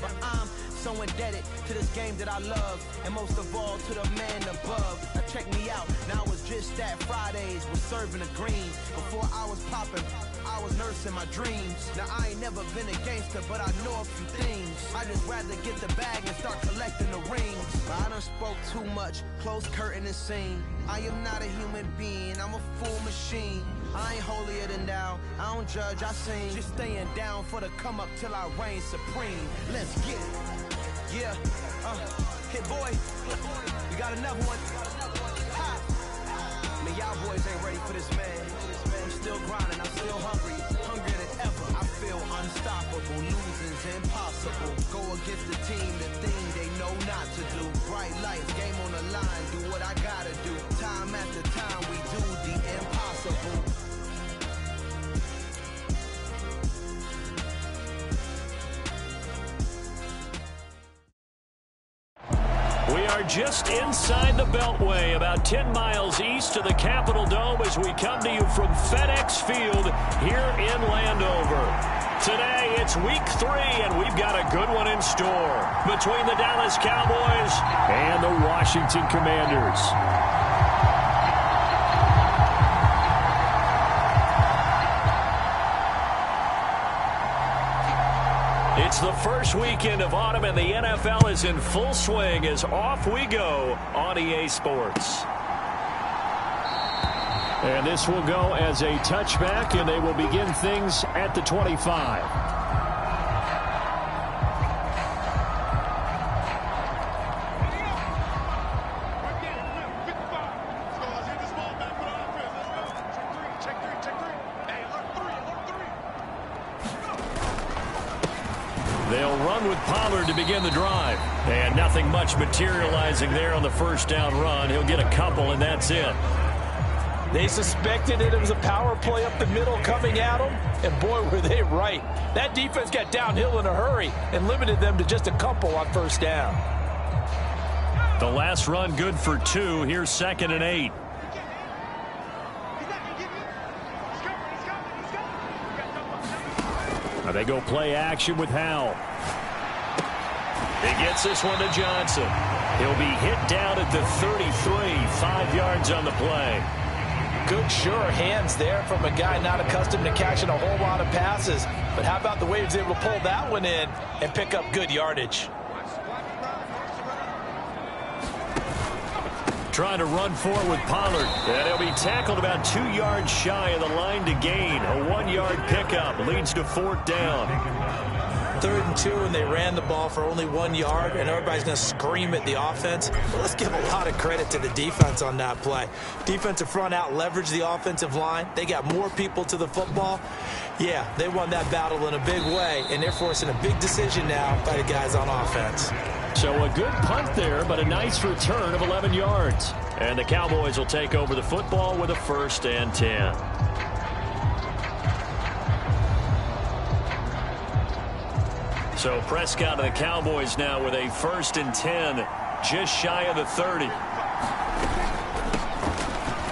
but I'm so indebted to this game that I love, and most of all to the man above. Now check me out, now it's just that Fridays was serving the greens. Before I was popping, I was nursing my dreams. Now I ain't never been a gangster, but I know a few things. I just rather get the bag and start collecting the rings. But I done spoke too much, close curtain and scene. I am not a human being, I'm a full machine. I ain't holier than thou, I don't judge, I sing. Just staying down for the come up till I reign supreme. Let's get it. Yeah, hit boy, we got another one. Ha! Man, y'all boys ain't ready for this, man. I'm still grinding, I'm still hungry, hungrier than ever. I feel unstoppable, losing's impossible. Go against the team, the thing they know not to do. Bright lights, game on the line, do what I gotta do. Time after time, we do the impossible. We are just inside the Beltway, about 10 miles east of the Capitol Dome as we come to you from FedEx Field here in Landover. Today, it's week 3, and we've got a good one in store between the Dallas Cowboys and the Washington Commanders. It's the first weekend of autumn, and the NFL is in full swing as off we go on EA Sports. And this will go as a touchback, and they will begin things at the 25. They'll run with Pollard to begin the drive. And nothing much materializing there on the first down run. He'll get a couple, and that's it. They suspected it was a power play up the middle coming at them, and boy, were they right. That defense got downhill in a hurry and limited them to just a couple on first down. The last run good for 2. Here's 2nd and 8. Now they go play action with Howell. He gets this one to Johnson. He'll be hit down at the 33, 5 yards on the play. Good, sure hands there from a guy not accustomed to catching a whole lot of passes. But how about the way he was able to pull that one in and pick up good yardage? Trying to run forward with Pollard. And he'll be tackled about 2 yards shy of the line to gain. A 1-yard pickup leads to 4th down. 3rd and 2, and they ran the ball for only 1 yard, and everybody's going to scream at the offense. Well, let's give a lot of credit to the defense on that play. Defensive front out leveraged the offensive line. They got more people to the football. Yeah, they won that battle in a big way, and they're forcing a big decision now by the guys on offense. So a good punt there, but a nice return of 11 yards. And the Cowboys will take over the football with a 1st and 10. So Prescott and the Cowboys now with a 1st and 10, just shy of the 30.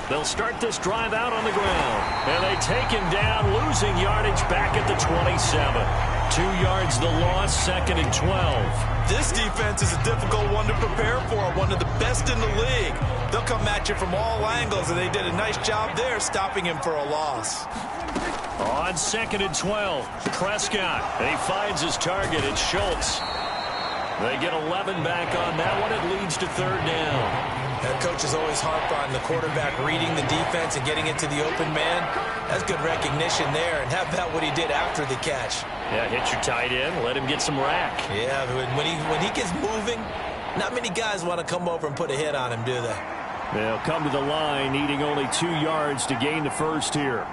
They'll start this drive out on the ground. And they take him down, losing yardage back at the 27. 2 yards the loss, 2nd and 12. This defense is a difficult one to prepare for, one of the best in the league. They'll come at you from all angles, and they did a nice job there stopping him for a loss. On 2nd and 12, Prescott. And he finds his target. It's Schultz. They get 11 back on that one. It leads to 3rd down. That coach is always harp on the quarterback reading the defense and getting it to the open man. That's good recognition there. And how about what he did after the catch? Yeah, hit your tight end. Let him get some rack. Yeah, when he gets moving, not many guys want to come over and put a hit on him, do they? They'll come to the line, needing only 2 yards to gain the first here.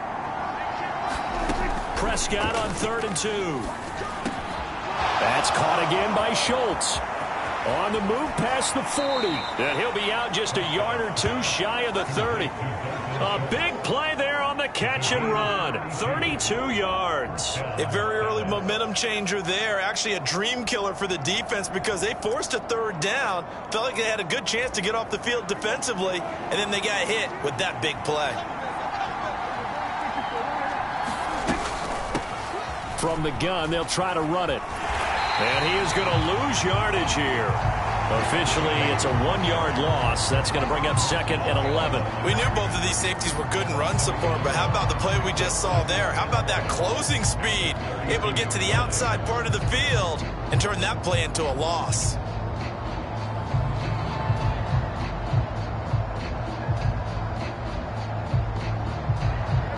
Prescott on 3rd and 2. That's caught again by Schultz. On the move past the 40. And he'll be out just a yard or 2 shy of the 30. A big play there on the catch and run. 32 yards. A very early momentum changer there. Actually a dream killer for the defense because they forced a 3rd down. Felt like they had a good chance to get off the field defensively. And then they got hit with that big play. From the gun, they'll try to run it. And he is going to lose yardage here. Officially, it's a 1-yard loss. That's going to bring up 2nd and 11. We knew both of these safeties were good in run support, but how about the play we just saw there? How about that closing speed? Able to get to the outside part of the field and turn that play into a loss.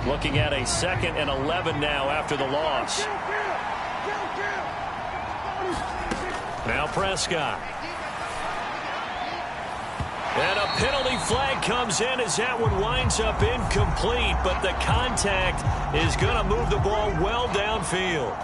Looking at a 2nd and 11 now after the loss. Now Prescott. And a penalty flag comes in as that one winds up incomplete, but the contact is going to move the ball well downfield.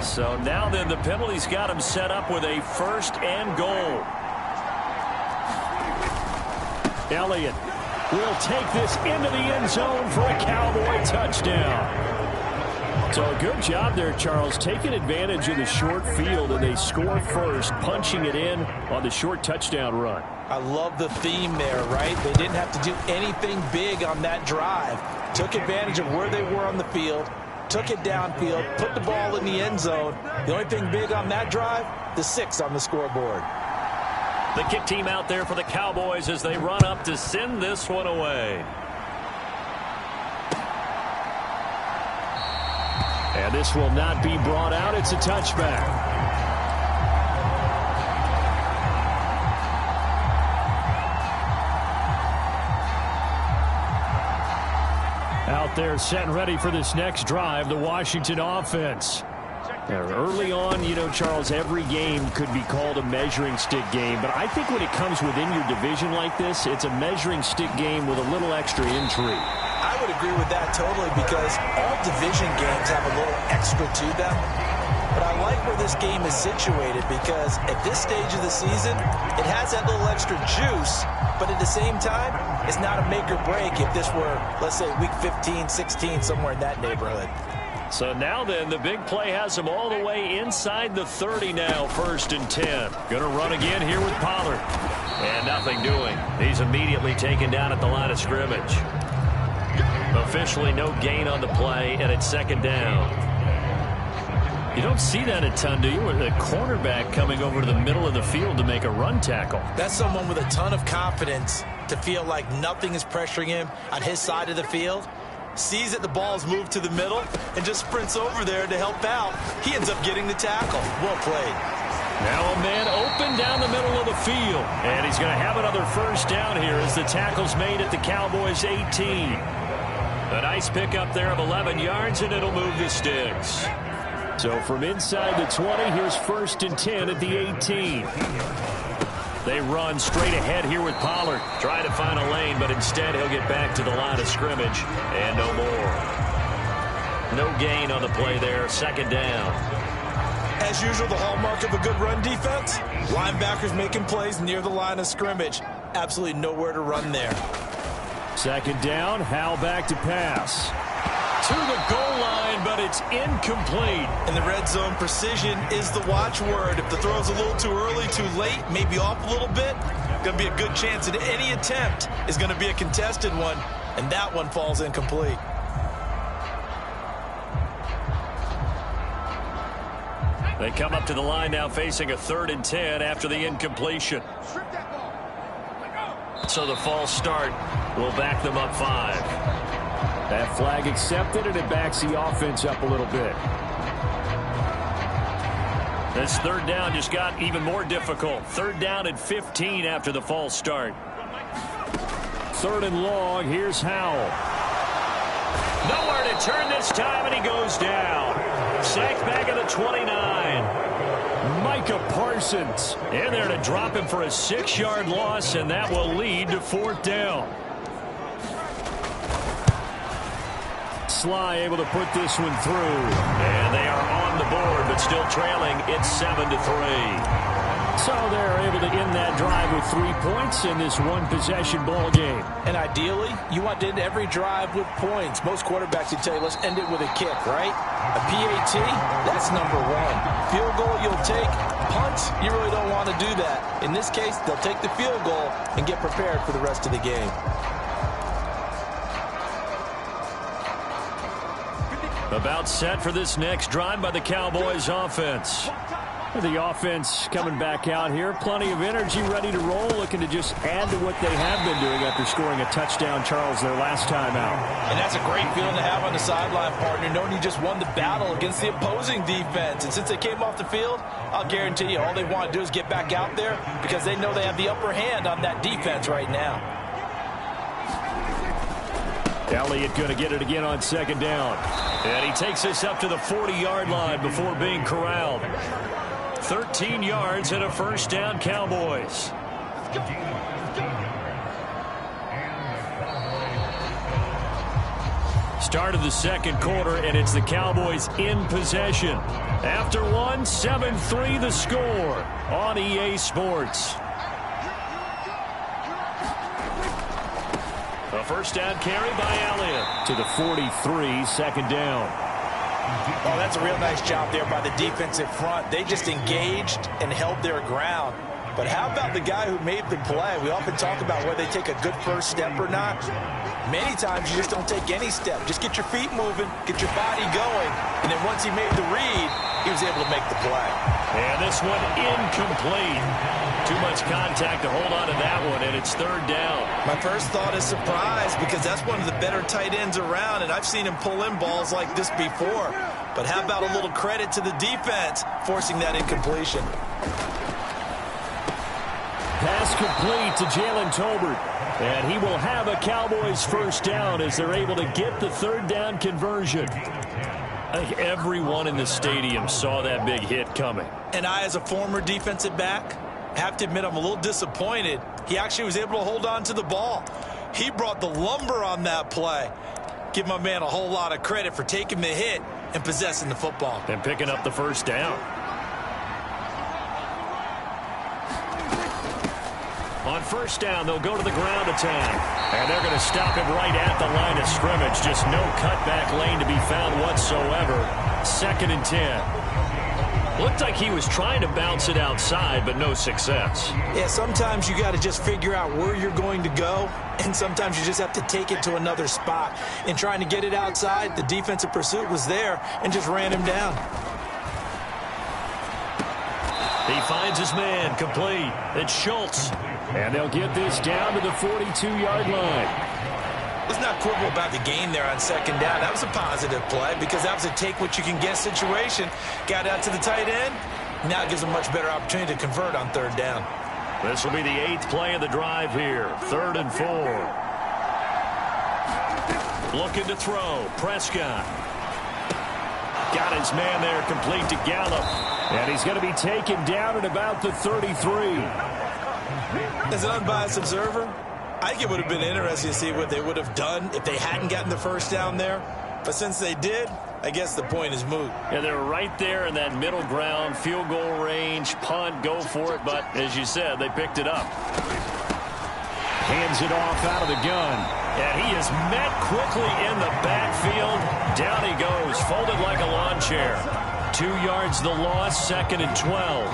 So now then the penalty's got him set up with a 1st and goal. Elliott will take this into the end zone for a Cowboy touchdown. So a good job there, Charles, taking advantage of the short field, and they score first, punching it in on the short touchdown run. I love the theme there, right? They didn't have to do anything big on that drive. Took advantage of where they were on the field. Took it downfield, put the ball in the end zone. The only thing big on that drive, the 6 on the scoreboard. The kick team out there for the Cowboys as they run up to send this one away. And this will not be brought out. It's a touchback. Out there set and ready for this next drive, the Washington offense. Now, early on, you know, Charles, every game could be called a measuring stick game. But I think when it comes within your division like this, it's a measuring stick game with a little extra intrigue. I would agree with that totally, because all division games have a little extra to them. But I like where this game is situated, because at this stage of the season, it has that little extra juice. But at the same time, it's not a make or break if this were, let's say, week 15, 16, somewhere in that neighborhood. So now then, the big play has him all the way inside the 30 now, 1st and 10. Going to run again here with Pollard. And nothing doing. He's immediately taken down at the line of scrimmage. Officially no gain on the play, and it's 2nd down. You don't see that a ton, do you? With a cornerback coming over to the middle of the field to make a run tackle. That's someone with a ton of confidence to feel like nothing is pressuring him on his side of the field. Sees that the ball is moved to the middle and just sprints over there to help out. He ends up getting the tackle. Well played. Now a man open down the middle of the field. And he's going to have another 1st down here as the tackle's made at the Cowboys' 18. A nice pickup there of 11 yards, and it'll move the sticks. So from inside the 20, here's 1st and 10 at the 18. They run straight ahead here with Pollard. Trying to find a lane, but instead he'll get back to the line of scrimmage. And no more. No gain on the play there. 2nd down. As usual, the hallmark of a good run defense, linebackers making plays near the line of scrimmage. Absolutely nowhere to run there. 2nd down, Howell back to pass. To the goal line, but it's incomplete. In the red zone, precision is the watchword. If the throw's a little too early, too late, maybe off a little bit, going to be a good chance that any attempt is going to be a contested one, and that one falls incomplete. They come up to the line now facing a 3rd and 10 after the incompletion. So the false start will back them up 5. That flag accepted, and it backs the offense up a little bit. This 3rd down just got even more difficult. 3rd down and 15 after the false start. 3rd and long. Here's Howell. Nowhere to turn this time, and he goes down. Sacked back at the 29. Micah Parsons in there to drop him for a 6-yard loss, and that will lead to 4th down. Sly able to put this one through. And they are on the board, but still trailing. It's 7-3. So they're able to end that drive with 3 points in this one-possession ball game. And ideally, you want to end every drive with points. Most quarterbacks would tell you, let's end it with a kick, right? A PAT, that's number one. Field goal you'll take. Punts, you really don't want to do that. In this case, they'll take the field goal and get prepared for the rest of the game. About set for this next drive by the Cowboys offense. The offense coming back out here. Plenty of energy, ready to roll, looking to just add to what they have been doing after scoring a touchdown, Charles, their last time out. And that's a great feeling to have on the sideline, partner, knowing you just won the battle against the opposing defense. And since they came off the field, I'll guarantee you all they want to do is get back out there because they know they have the upper hand on that defense right now. Elliott going to get it again on second down. And he takes us up to the 40-yard line before being corralled. 13 yards and a first down, Cowboys. Start of the second quarter, and it's the Cowboys in possession. After one, 7-3 the score on EA Sports. A first down carry by Elliott to the 43, second down. Oh, that's a real nice job there by the defensive front. They just engaged and held their ground. But how about the guy who made the play? We often talk about whether they take a good first step or not. Many times you just don't take any step. Just get your feet moving, get your body going, and then once he made the read, he was able to make the play. And this one incomplete. Too much contact to hold on to that one, and it's third down. My first thought is surprise because that's one of the better tight ends around, and I've seen him pull in balls like this before. But how about a little credit to the defense forcing that incompletion? Pass complete to Jalen Tolbert. And he will have a Cowboys first down as they're able to get the third down conversion. I think everyone in the stadium saw that big hit coming. And I, as a former defensive back, have to admit I'm a little disappointed. He actually was able to hold on to the ball. He brought the lumber on that play. Give my man a whole lot of credit for taking the hit and possessing the football. And picking up the first down. On first down, they'll go to the ground attack. And they're going to stop him right at the line of scrimmage. Just no cutback lane to be found whatsoever. 2nd and 10. Looked like he was trying to bounce it outside, but no success. Yeah, sometimes you got to just figure out where you're going to go, and sometimes you just have to take it to another spot. In trying to get it outside, the defensive pursuit was there and just ran him down. He finds his man, complete. It's Schultz. And they'll get this down to the 42-yard line. Let's not quibble about the gain there on second down. That was a positive play because that was a take-what-you-can-get situation. Got out to the tight end. Now it gives them a much better opportunity to convert on third down. This will be the 8th play of the drive here. 3rd and 4. Looking to throw. Prescott. Got his man there, complete to Gallup. And he's going to be taken down at about the 33. As an unbiased observer, I think it would have been interesting to see what they would have done if they hadn't gotten the first down there. But since they did, I guess the point is moot. Yeah, they're right there in that middle ground, field goal range, punt, go for it. But as you said, they picked it up. Hands it off out of the gun. And he is met quickly in the backfield. Down he goes, folded like a lawn chair. 2 yards the loss, 2nd and 12.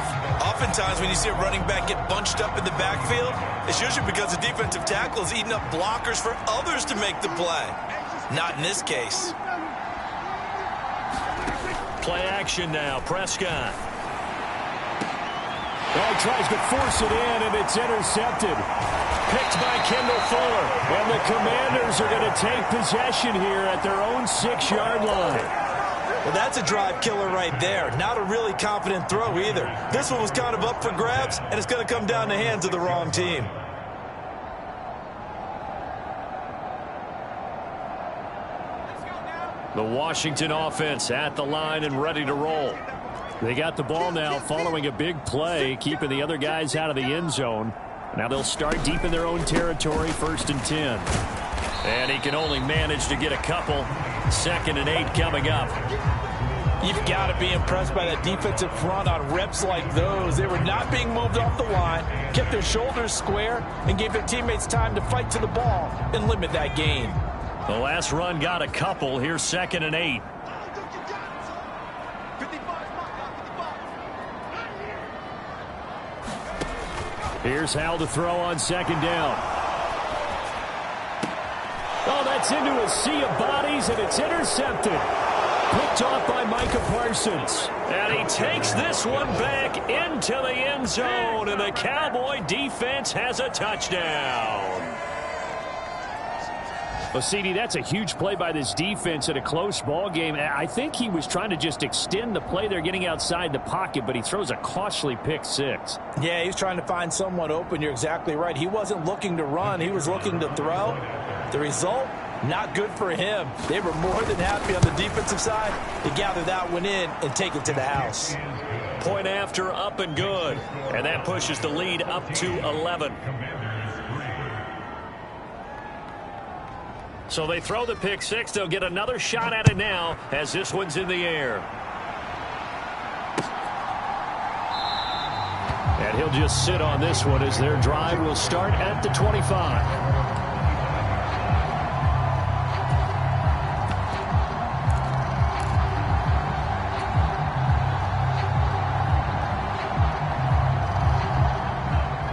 Oftentimes when you see a running back get bunched up in the backfield, it's usually because the defensive tackle is eating up blockers for others to make the play. Not in this case. Play action now, Prescott. Oh, he tries to force it in, and it's intercepted. Picked by Kendall Fuller. And the Commanders are going to take possession here at their own 6-yard line. Well, that's a drive killer right there. Not a really confident throw either. This one was kind of up for grabs, and it's going to come down the hands of the wrong team. The Washington offense at the line and ready to roll. They got the ball now following a big play, keeping the other guys out of the end zone. Now they'll start deep in their own territory, 1st and 10. And he can only manage to get a couple. 2nd and 8 coming up. You've got to be impressed by that defensive front on reps like those. They were not being moved off the line, kept their shoulders square, and gave their teammates time to fight to the ball and limit that gain. The last run got a couple. Here's 2nd and 8. Here's Hal to throw on 2nd down. Oh, that's into a sea of bodies, and it's intercepted. Picked off by Micah Parsons. And he takes this one back into the end zone, and the Cowboy defense has a touchdown. Well, CD, that's a huge play by this defense in a close ball game. I think he was trying to just extend the play. They're getting outside the pocket, but he throws a costly pick 6. Yeah, he's trying to find someone open. You're exactly right. He wasn't looking to run. He was looking to throw. The result, not good for him. They were more than happy on the defensive side to gather that one in and take it to the house. Point after, up and good. And that pushes the lead up to 11. So they throw the pick 6. They'll get another shot at it now as this one's in the air. And he'll just sit on this one as their drive will start at the 25.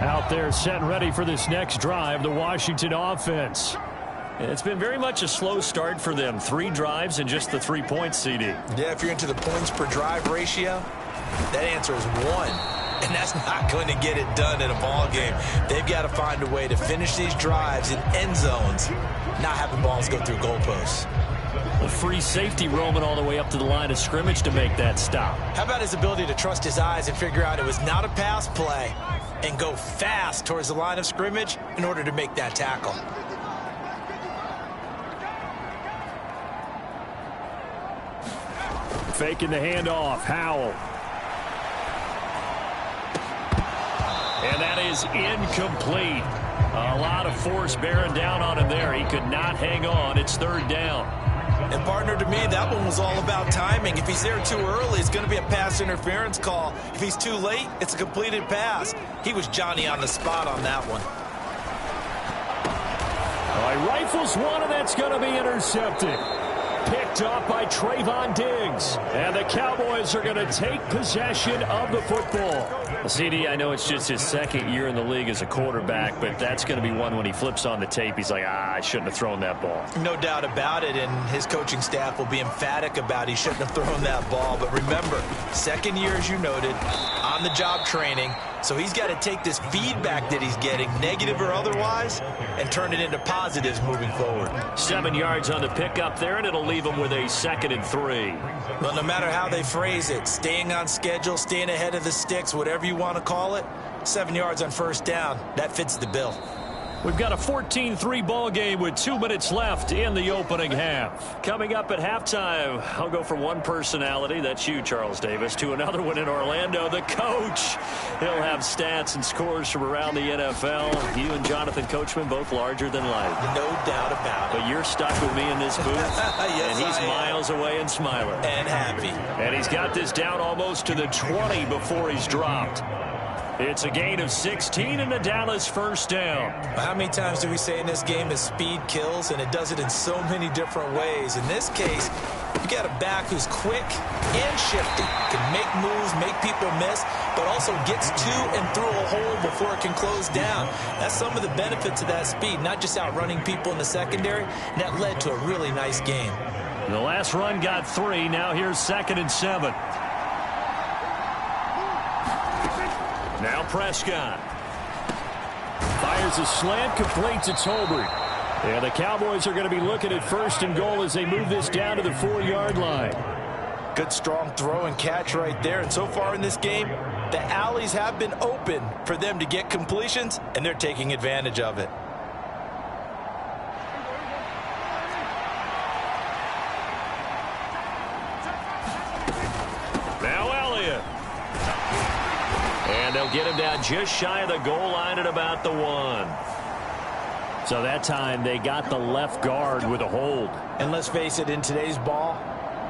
Out there set and ready for this next drive, the Washington offense. It's been very much a slow start for them. 3 drives and just the 3 points, CD. Yeah, if you're into the points per drive ratio, that answer is 1. And that's not going to get it done in a ball game. They've got to find a way to finish these drives in end zones, not having balls go through goalposts. A free safety roaming all the way up to the line of scrimmage to make that stop. How about his ability to trust his eyes and figure out it was not a pass play and go fast towards the line of scrimmage in order to make that tackle? Faking the handoff, Howell. And that is incomplete. A lot of force bearing down on him there. He could not hang on. It's 3rd down. And partner, to me, that one was all about timing. If he's there too early, it's going to be a pass interference call. If he's too late, it's a completed pass. He was Johnny on the spot on that one. He rifles one, and that's going to be intercepted. Picked off by Trayvon Diggs. And the Cowboys are going to take possession of the football. CD, I know it's just his 2nd year in the league as a quarterback, but that's going to be one when he flips on the tape. He's like, I shouldn't have thrown that ball. No doubt about it, and his coaching staff will be emphatic about he shouldn't have thrown that ball. But remember, 2nd year, as you noted, on-the-job training. So he's got to take this feedback that he's getting, negative or otherwise, and turn it into positives moving forward. 7 yards on the pickup there, and it'll leave him with a 2nd and 3. Well, no matter how they phrase it, staying on schedule, staying ahead of the sticks, whatever you want to call it, 7 yards on 1st down, that fits the bill. We've got a 14-3 ball game with 2 minutes left in the opening half. Coming up at halftime, I'll go from one personality, that's you, Charles Davis, to another one in Orlando, the coach. He'll have stats and scores from around the NFL. You and Jonathan Coachman, both larger than life. No doubt about it. But you're stuck with me in this booth, yes, and he's miles away and smiling. And happy. And he's got this down almost to the 20 before he's dropped. It's a gain of 16 and a Dallas 1st down. How many times do we say in this game that speed kills, and it does it in so many different ways? In this case, you got a back who's quick and shifty, can make moves, make people miss, but also gets to and through a hole before it can close down. That's some of the benefits of that speed, not just outrunning people in the secondary, and that led to a really nice game. The last run got 3. Now here's 2nd and 7. Now Prescott. Fires a slant, completes it to Tolbert. And the Cowboys are going to be looking at 1st and goal as they move this down to the 4-yard line. Good strong throw and catch right there. And so far in this game, the alleys have been open for them to get completions, and they're taking advantage of it. Now Elliott. And they'll get him down just shy of the goal line at about the 1. So that time they got the left guard with a hold. And let's face it, in today's ball,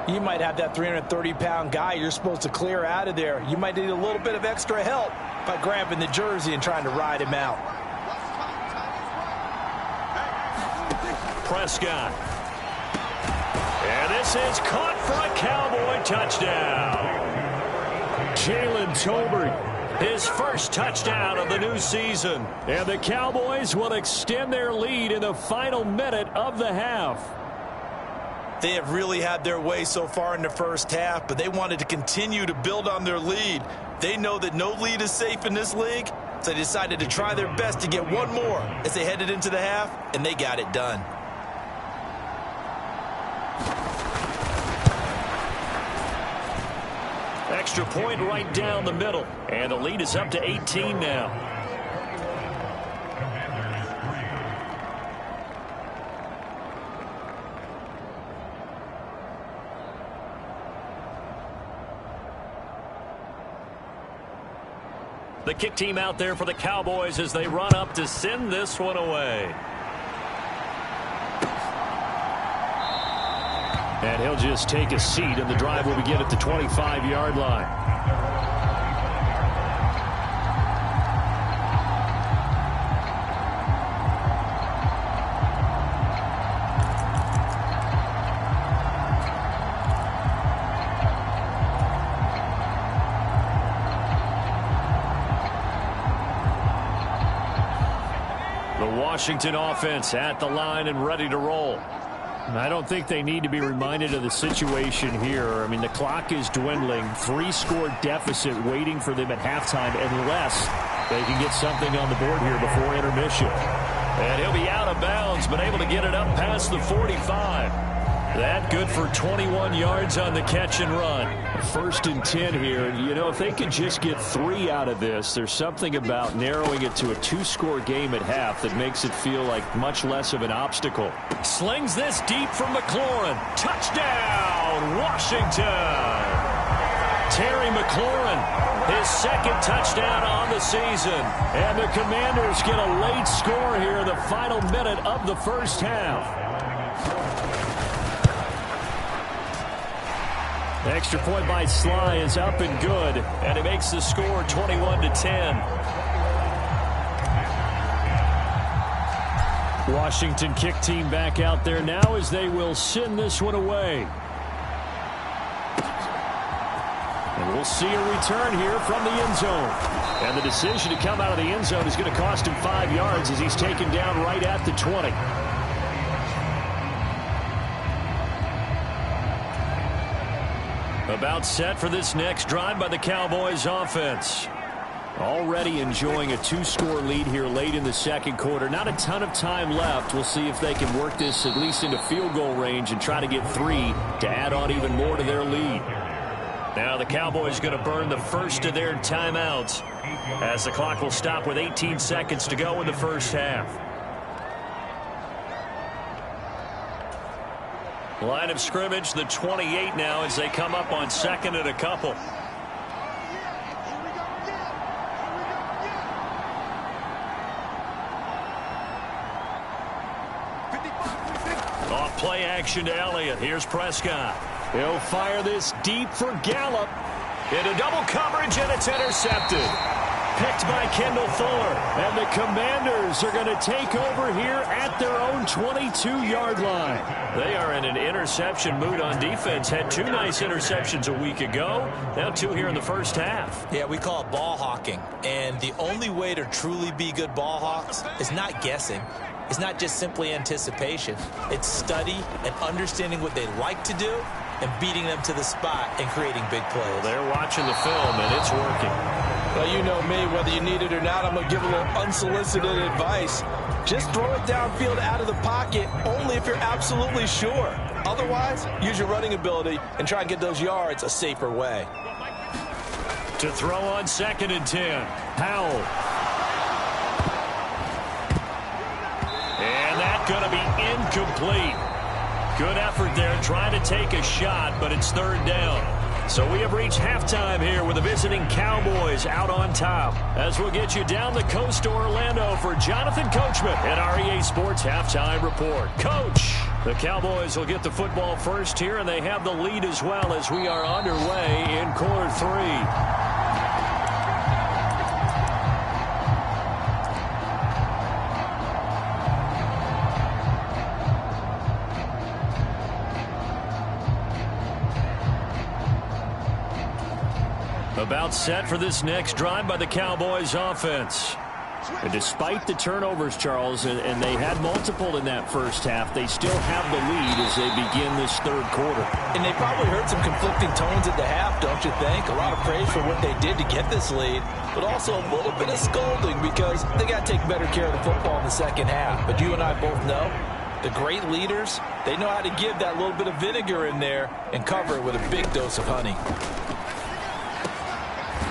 You might have that 330-pound guy you're supposed to clear out of there. You might need a little bit of extra help by grabbing the jersey and trying to ride him out. Prescott. And this is caught for a Cowboy touchdown. Jalen Tolbert, his first touchdown of the new season. And the Cowboys will extend their lead in the final minute of the half. They have really had their way so far in the first half, but they wanted to continue to build on their lead. They know that no lead is safe in this league, so they decided to try their best to get one more as they headed into the half, and they got it done. Extra point right down the middle, and the lead is up to 18 now. The kick team out there for the Cowboys as they run up to send this one away. And he'll just take a seat, and the drive will begin at the 25-yard line. Washington offense at the line and ready to roll. I don't think they need to be reminded of the situation here. I mean, the clock is dwindling. 3-score deficit waiting for them at halftime unless they can get something on the board here before intermission. And he'll be out of bounds, but able to get it up past the 45. That good for 21 yards on the catch and run. 1st and 10 here. You know, if they could just get 3 out of this, there's something about narrowing it to a 2-score game at half that makes it feel like much less of an obstacle. Slings this deep from McLaurin. Touchdown, Washington! Terry McLaurin, his 2nd touchdown on the season. And the Commanders get a late score here in the final minute of the first half. Extra point by Sly is up and good, and it makes the score 21-10. Washington kick team back out there now as they will send this one away. And we'll see a return here from the end zone. And the decision to come out of the end zone is going to cost him 5 yards as he's taken down right at the 20. About set for this next drive by the Cowboys offense. Already enjoying a 2-score lead here late in the second quarter. Not a ton of time left. We'll see if they can work this at least into field goal range and try to get 3 to add on even more to their lead. Now the Cowboys going to burn the first of their timeouts as the clock will stop with 18 seconds to go in the first half. Line of scrimmage, the 28 now as they come up on 2nd and a couple. Off play action to Elliott. Here's Prescott. He'll fire this deep for Gallup. Into double coverage, and it's intercepted. Picked by Kendall Fuller. And the Commanders are going to take over here at their own 22-yard line. They are in an interception mood on defense. Had 2 nice interceptions a week ago. Now 2 here in the first half. Yeah, we call it ball hawking. And the only way to truly be good ball hawks is not guessing. It's not just simply anticipation. It's study and understanding what they like to do and beating them to the spot and creating big plays. Well, they're watching the film, and it's working. Well, you know me, whether you need it or not, I'm going to give a little unsolicited advice. Just throw it downfield out of the pocket only if you're absolutely sure. Otherwise, use your running ability and try and get those yards a safer way. To throw on 2nd and 10. Powell. And that's going to be incomplete. Good effort there trying to take a shot, but it's 3rd down. So we have reached halftime here with the visiting Cowboys out on top. As we'll get you down the coast to Orlando for Jonathan Coachman at our EA Sports Halftime Report. Coach. The Cowboys will get the football first here, and they have the lead as well as we are underway in quarter 3. About set for this next drive by the Cowboys offense. And despite the turnovers, Charles, and they had multiple in that first half, they still have the lead as they begin this third quarter. And they probably heard some conflicting tones at the half, don't you think? A lot of praise for what they did to get this lead, but also a little bit of scolding because they got to take better care of the football in the second half. But you and I both know the great leaders, they know how to give that little bit of vinegar in there and cover it with a big dose of honey.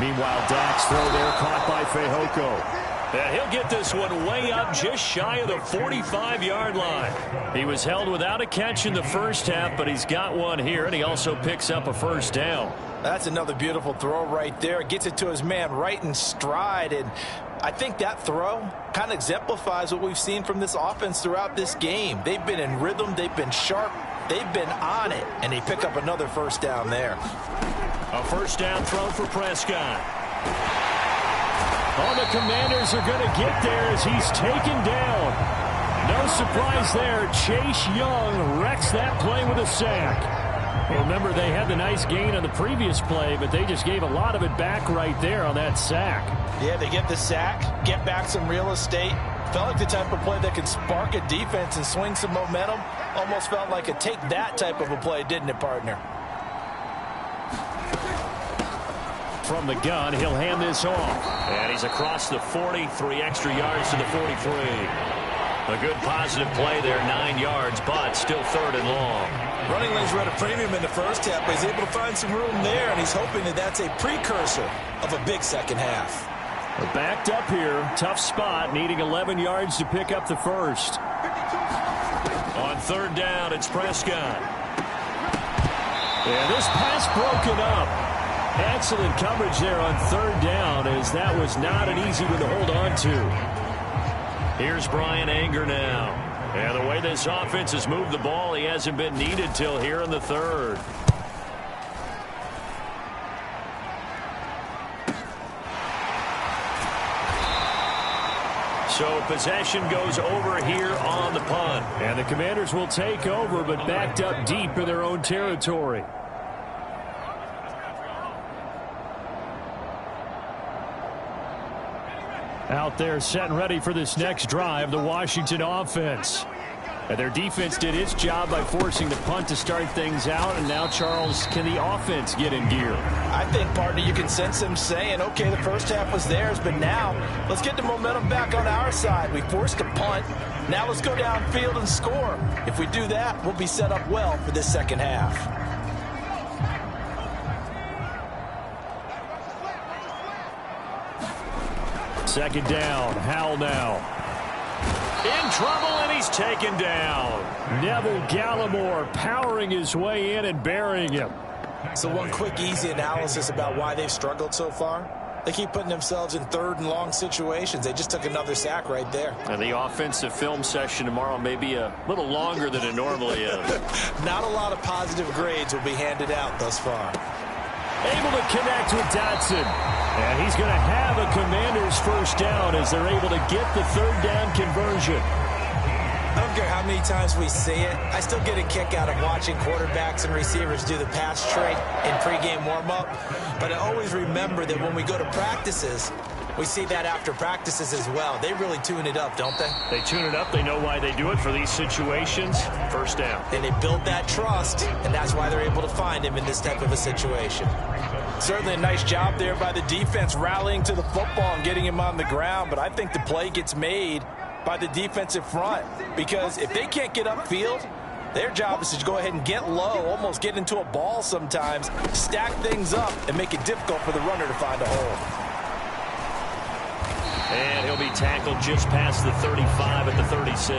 Meanwhile, Dak's throw there caught by Fehoko. And he'll get this one way up just shy of the 45-yard line. He was held without a catch in the first half, but he's got one here, and he also picks up a first down. That's another beautiful throw right there. Gets it to his man right in stride, and I think that throw kind of exemplifies what we've seen from this offense throughout this game. They've been in rhythm. They've been sharp. They've been on it, and they pick up another first down there. A first down throw for Prescott. Oh, the Commanders are going to get there as he's taken down. No surprise there. Chase Young wrecks that play with a sack. Well, remember, they had the nice gain on the previous play, but they just gave a lot of it back right there on that sack. Yeah, they get the sack, get back some real estate. Felt like the type of play that could spark a defense and swing some momentum. Almost felt like a take that type of a play, didn't it, partner? From the gun, he'll hand this off. And he's across the 40, 3 extra yards to the 43. A good positive play there, 9 yards, but still third and long. Running lanes were at a premium in the first half, but he's able to find some room there, and he's hoping that that's a precursor of a big second half. We're backed up here, tough spot, needing 11 yards to pick up the first. On third down, it's Prescott. And this pass broken up. Excellent coverage there on third down, as that was not an easy one to hold on to. Here's Brian Anger now. And the way this offense has moved the ball, he hasn't been needed till here in the third. So possession goes over here on the punt. And the Commanders will take over, but backed up deep in their own territory. Out there set and ready for this next drive, the Washington offense. And their defense did its job by forcing the punt to start things out. And now, Charles, can the offense get in gear? I think, partner, you can sense them saying, okay, the first half was theirs, but now let's get the momentum back on our side. We forced a punt. Now let's go downfield and score. If we do that, we'll be set up well for this second half. Second down, Howell now. In trouble, and he's taken down. Neville Gallimore powering his way in and burying him. So one quick, easy analysis about why they've struggled so far. They keep putting themselves in third and long situations. They just took another sack right there. And the offensive film session tomorrow may be a little longer than it normally is. Not a lot of positive grades will be handed out thus far. Able to connect with Dotson. And he's going to have a Commanders first down as they're able to get the third down conversion. I don't care how many times we see it. I still get a kick out of watching quarterbacks and receivers do the pass trait in pregame warm-up. But I always remember that when we go to practices, we see that after practices as well. They really tune it up, don't they? They tune it up. They know why they do it for these situations. First down. And they build that trust, and that's why they're able to find him in this type of a situation. Certainly a nice job there by the defense rallying to the football and getting him on the ground, but I think the play gets made by the defensive front because if they can't get upfield, their job is to go ahead and get low, almost get into a ball sometimes, stack things up, and make it difficult for the runner to find a hole. And he'll be tackled just past the 35 at the 36.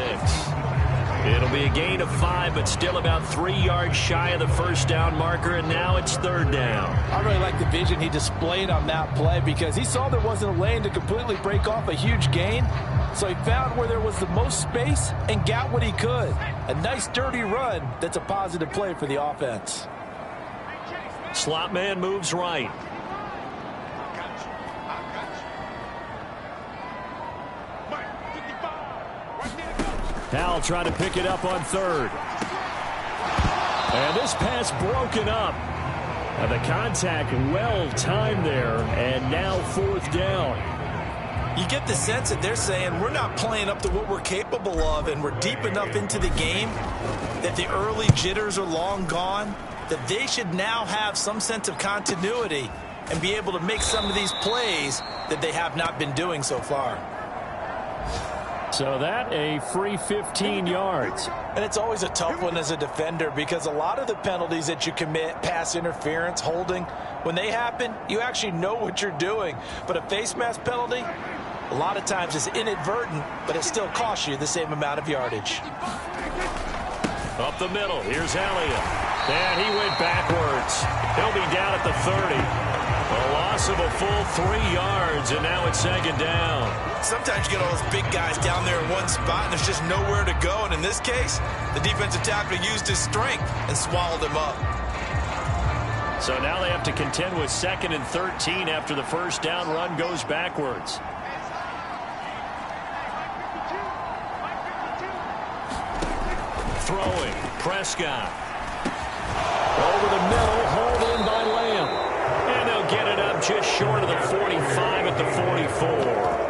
It'll be a gain of 5, but still about 3 yards shy of the first down marker, and now it's third down. I really like the vision he displayed on that play because he saw there wasn't a lane to completely break off a huge gain. So he found where there was the most space and got what he could. A nice dirty run that's a positive play for the offense. Slot man moves right. Now trying to pick it up on third. And this pass broken up. And the contact well timed there, and now fourth down. You get the sense that they're saying we're not playing up to what we're capable of, and we're deep enough into the game that the early jitters are long gone, that they should now have some sense of continuity and be able to make some of these plays that they have not been doing so far. So that a free 15 yards. And it's always a tough one as a defender because a lot of the penalties that you commit, pass interference, holding, when they happen, you actually know what you're doing. But a face mask penalty, a lot of times it's inadvertent, but it still costs you the same amount of yardage. Up the middle, here's Elliott. And he went backwards. He'll be down at the 30. A loss of a full 3 yards, and now it's second down. Sometimes you get all those big guys down there in one spot, and there's just nowhere to go. And in this case, the defensive tackle used his strength and swallowed him up. So now they have to contend with 2nd and 13 after the first down run goes backwards. Throwing, Prescott. Over the middle, hauled in by Lamb. And they'll get it up just short of the 45 at the 44.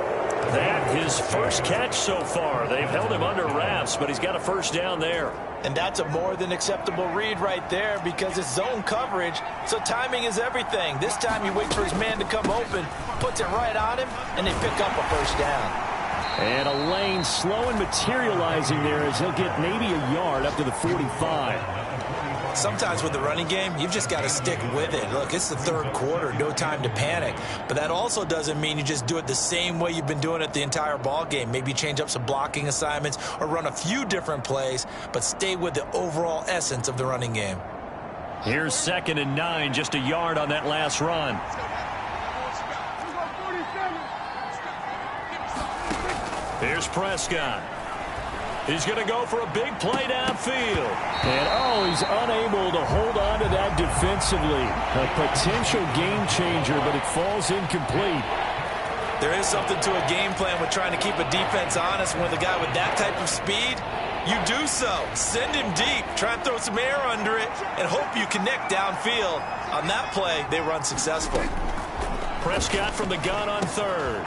That his first catch so far. They've held him under wraps, but he's got a first down there. And that's a more than acceptable read right there because it's zone coverage, so timing is everything. This time he waits for his man to come open, puts it right on him, and they pick up a first down. And a lane slow and materializing there as he'll get maybe a yard up to the 45. Sometimes with the running game, you've just got to stick with it. Look, it's the third quarter, no time to panic. But that also doesn't mean you just do it the same way you've been doing it the entire ball game. Maybe change up some blocking assignments or run a few different plays, but stay with the overall essence of the running game. Here's 2nd and 9, just a yard on that last run. Here's Prescott. He's going to go for a big play downfield. And, he's unable to hold on to that defensively. A potential game changer, but it falls incomplete. There is something to a game plan with trying to keep a defense honest. When the guy with that type of speed, you do so. Send him deep. Try and throw some air under it and hope you connect downfield. On that play, they run successful. Prescott from the gun on third.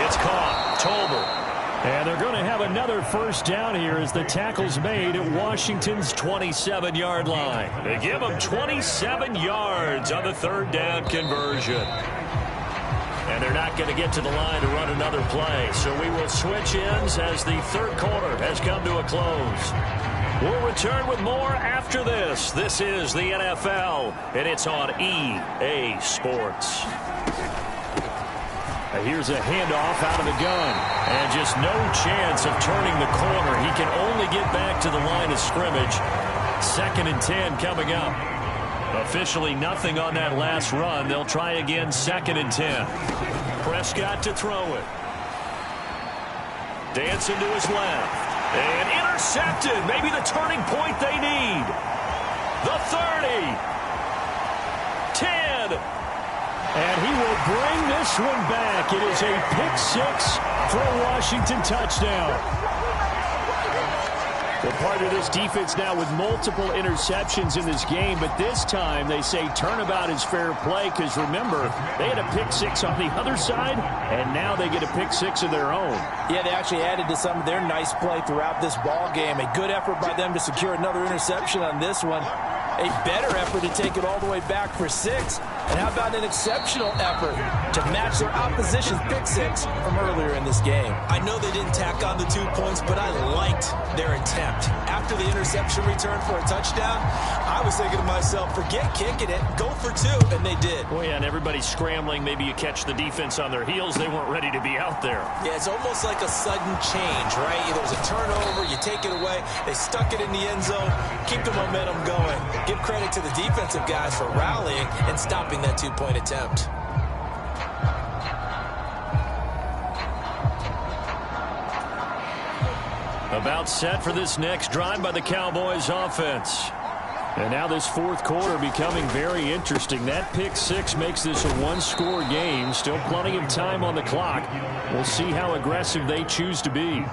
It's caught. Tolbert. And they're going to have another first down here as the tackle's made at Washington's 27-yard line. They give them 27 yards on the third down conversion. And they're not going to get to the line to run another play. So we will switch ends as the third quarter has come to a close. We'll return with more after this. This is the NFL, and it's on EA Sports. Here's a handoff out of the gun. And just no chance of turning the corner. He can only get back to the line of scrimmage. 2nd and 10 coming up. Officially nothing on that last run. They'll try again 2nd and 10. Prescott to throw it. Dancing to his left. And intercepted. Maybe the turning point they need. The 30. 10. And he will bring this one back. It is a pick-6 for a Washington touchdown. Well, part of this defense now with multiple interceptions in this game, but this time they say turnabout is fair play because, remember, they had a pick-6 on the other side, and now they get a pick-6 of their own. Yeah, they actually added to some of their nice play throughout this ball game. A good effort by them to secure another interception on this one. A better effort to take it all the way back for 6. And how about an exceptional effort to match their opposition's pick 6 from earlier in this game? I know they didn't tack on the 2 points, but I liked their attempt. After the interception return for a touchdown, I was thinking to myself, forget kicking it, go for 2, and they did. Well, yeah, and everybody's scrambling. Maybe you catch the defense on their heels. They weren't ready to be out there. Yeah, it's almost like a sudden change, right? There was a turnover, you take it away, they stuck it in the end zone, keep the momentum going. Give credit to the defensive guys for rallying and stopping that 2-point attempt. About set for this next drive by the Cowboys offense. And now this fourth quarter becoming very interesting. That pick 6 makes this a one-score game. Still plenty of time on the clock. We'll see how aggressive they choose to be.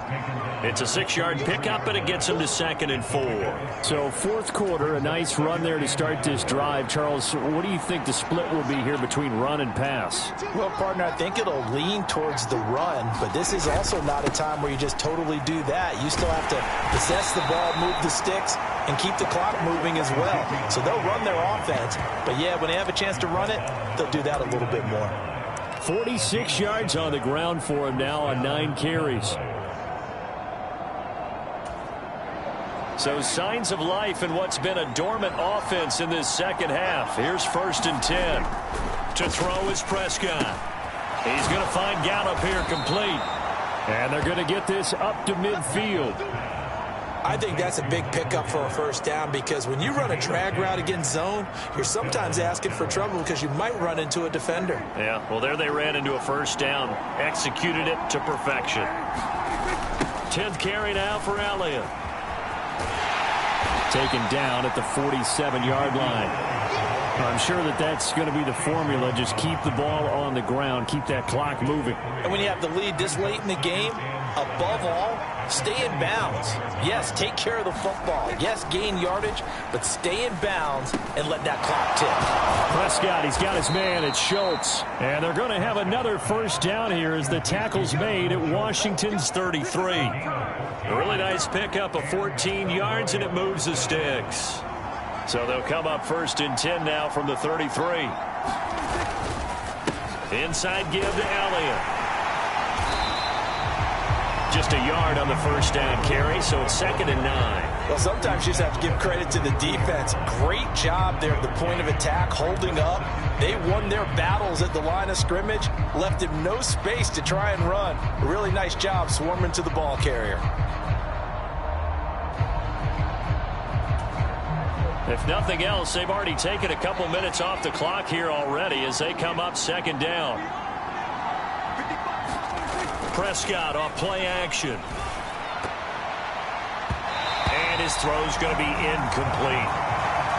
It's a 6-yard pickup, and it gets them to 2nd and 4. So fourth quarter, a nice run there to start this drive. Charles, what do you think the split will be here between run and pass? Well, partner, I think it'll lean towards the run, but this is also not a time where you just totally do that. You still have to possess the ball, move the sticks, and keep the clock moving as well. So they'll run their offense, but yeah, when they have a chance to run it, they'll do that a little bit more. 46 yards on the ground for him now on 9 carries. So signs of life in what's been a dormant offense in this second half. Here's 1st and 10. To throw is Prescott. He's going to find Gallup here complete. And they're going to get this up to midfield. I think that's a big pickup for a first down, because when you run a drag route against zone, you're sometimes asking for trouble because you might run into a defender. Yeah, well, there they ran into a first down. Executed it to perfection. 10th carry now for Elliott. Taken down at the 47-yard line. I'm sure that's going to be the formula. Just keep the ball on the ground. Keep that clock moving. And when you have the lead this late in the game, above all, stay in bounds. Yes, take care of the football. Yes, gain yardage, but stay in bounds and let that clock tick. Prescott, he's got his man. It's Schultz. And they're going to have another first down here as the tackle's made at Washington's 33. A really nice pickup of 14 yards, and it moves the sticks. So they'll come up 1st and 10 now from the 33. Inside give to Elliott. Just a yard on the first down carry, so it's 2nd and 9. Well, sometimes you just have to give credit to the defense. Great job there at the point of attack, holding up. They won their battles at the line of scrimmage, left him no space to try and run. A really nice job swarming to the ball carrier. If nothing else, they've already taken a couple minutes off the clock here already as they come up 2nd down. Prescott off play action. And his throw's going to be incomplete.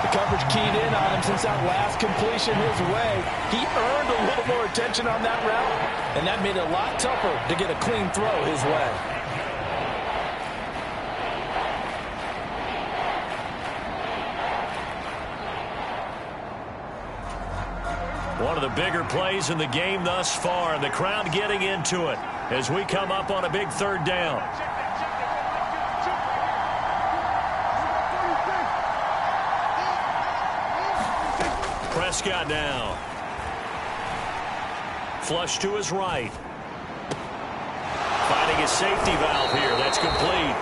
The coverage keyed in on him since that last completion his way. He earned a little more attention on that route, and that made it a lot tougher to get a clean throw his way. One of the bigger plays in the game thus far, and the crowd getting into it as we come up on a big 3rd down. Prescott now. Flush to his right. Finding his safety valve here. That's complete.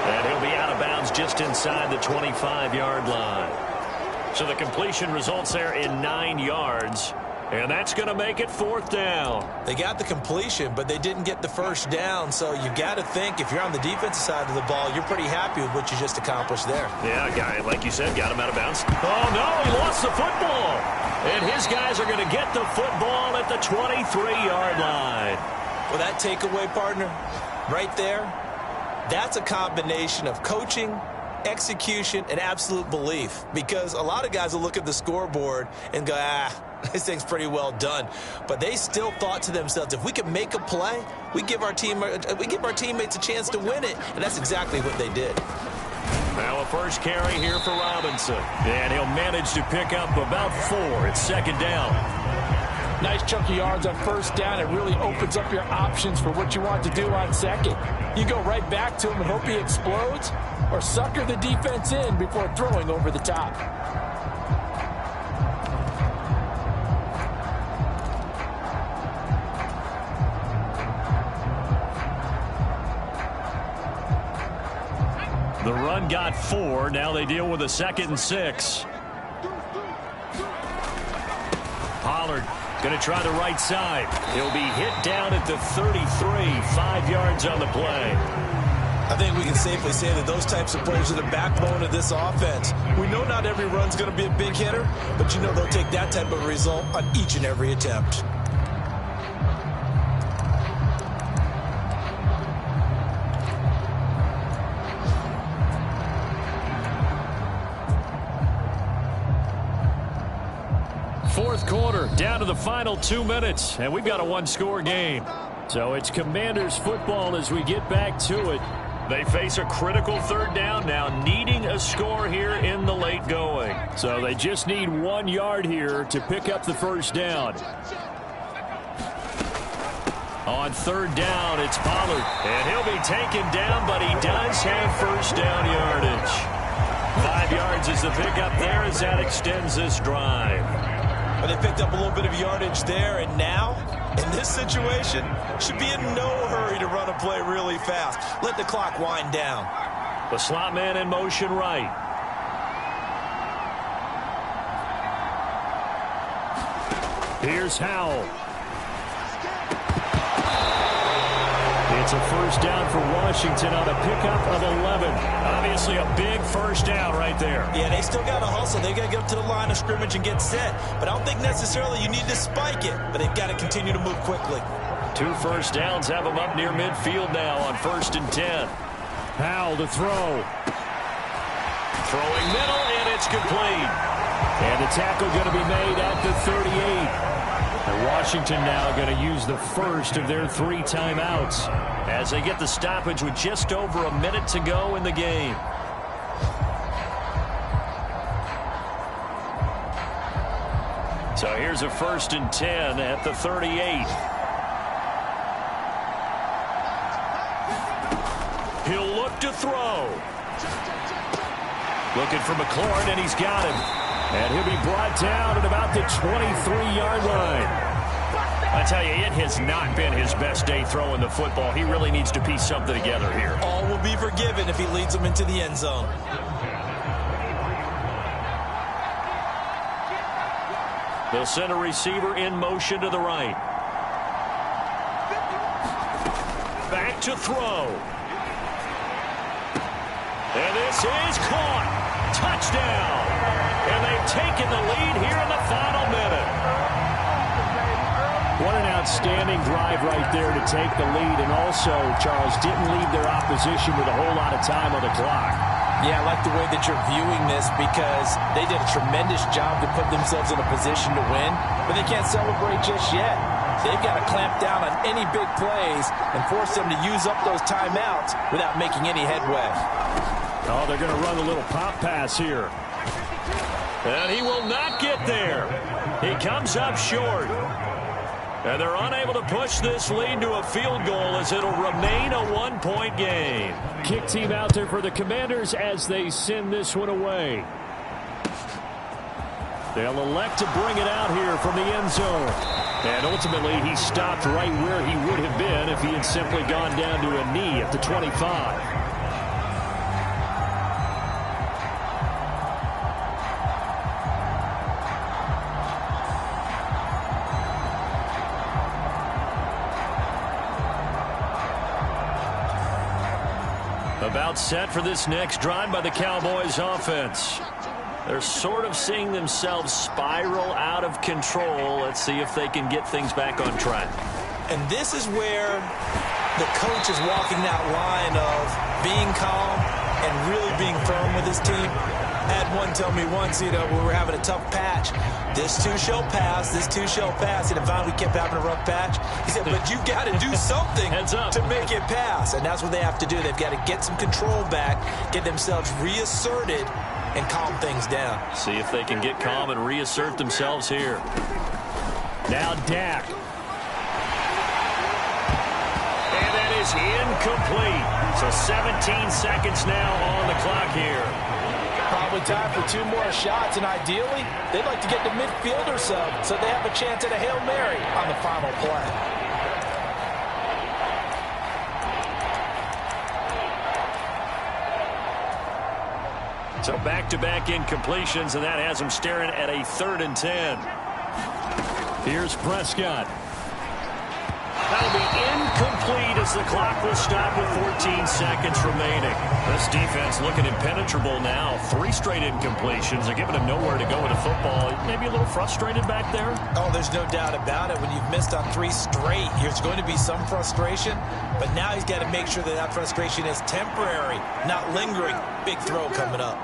And he'll be out of bounds just inside the 25-yard line. So the completion results there in 9 yards. And that's going to make it 4th down. They got the completion, but they didn't get the first down. So you got to think, if you're on the defensive side of the ball, you're pretty happy with what you just accomplished there. Yeah, guy, like you said, got him out of bounds. Oh, no, he lost the football. And his guys are going to get the football at the 23-yard line. Well, that takeaway, partner, right there, that's a combination of coaching, execution, and absolute belief. Because a lot of guys will look at the scoreboard and go, this thing's pretty well done. But they still thought to themselves, if we can make a play, we give our teammates a chance to win it. And that's exactly what they did. Now a first carry here for Robinson. And he'll manage to pick up about 4. It's 2nd down. Nice chunk of yards on first down. It really opens up your options for what you want to do on 2nd. You go right back to him and hope he explodes, or sucker the defense in before throwing over the top. run, got 4. Now they deal with a 2nd and 6. Pollard going to try the right side. He'll be hit down at the 33, 5 yards on the play. I think we can safely say that those types of players are the backbone of this offense. We know not every run's going to be a big hitter, but you know they'll take that type of result on each and every attempt. Fourth quarter, down to the final 2 minutes, and we've got a one-score game. So it's Commanders football as we get back to it. They face a critical 3rd down now, needing a score here in the late going. So they just need 1 yard here to pick up the 1st down. On 3rd down, it's Pollard. And he'll be taken down, but he does have 1st down yardage. 5 yards is the pickup there as that extends this drive. But they picked up a little bit of yardage there, and now, in this situation, should be in no hurry to run a play really fast. Let the clock wind down. The slot man in motion right. Here's Howell. It's a 1st down for Washington on a pickup of 11. Obviously a big 1st down right there. Yeah, they still got to hustle. They got to get up to the line of scrimmage and get set. But I don't think necessarily you need to spike it. But they've got to continue to move quickly. 2 1st downs have them up near midfield now on 1st and 10. Howell to throw. Throwing middle, and it's complete. And the tackle going to be made at the 38. And Washington now going to use the first of their 3 timeouts as they get the stoppage with just over a minute to go in the game. So here's a 1st and 10 at the 38. He'll look to throw. Looking for McLaurin, and he's got him. And he'll be brought down at about the 23-yard line. I tell you, it has not been his best day throwing the football. He really needs to piece something together here. All will be forgiven if he leads them into the end zone. They'll send a receiver in motion to the right. Back to throw. And this is caught. Touchdown. And they've taken the lead here in the final minute. What an outstanding drive right there to take the lead. And also, Charles, didn't leave their opposition with a whole lot of time on the clock. Yeah, I like the way that you're viewing this because they did a tremendous job to put themselves in a position to win, but they can't celebrate just yet. They've got to clamp down on any big plays and force them to use up those timeouts without making any headway. Oh, they're going to run a little pop pass here. And he will not get there. He comes up short. And they're unable to push this lead to a field goal as it'll remain a one-point game. Kick team out there for the Commanders as they send this one away. They'll elect to bring it out here from the end zone. And ultimately, he stopped right where he would have been if he had simply gone down to a knee at the 25. About set for this next drive by the Cowboys offense. They're sort of seeing themselves spiral out of control. Let's see if they can get things back on track. And this is where the coach is walking that line of being calm and really being firm with his team. I had one tell me once, we were having a tough patch. This too shall pass, this too shall pass. And finally we kept having a rough patch. He said, but you got to do something to make it pass. And that's what they have to do. They've got to get some control back, get themselves reasserted, and calm things down. See if they can get calm and reassert themselves here. Now Dak. And that is incomplete. So 17 seconds now on the clock here. Probably time for 2 more shots, and ideally, they'd like to get to midfield or so they have a chance at a Hail Mary on the final play. So back-to-back incompletions, and that has him staring at a 3rd and 10. Here's Prescott. That'll be incomplete as the clock will stop with 14 seconds remaining. This defense looking impenetrable now. 3 straight incompletions. They're giving him nowhere to go with the football. Maybe a little frustrated back there? Oh, there's no doubt about it. When you've missed on 3 straight, there's going to be some frustration. But now he's got to make sure that that frustration is temporary, not lingering. Big throw coming up.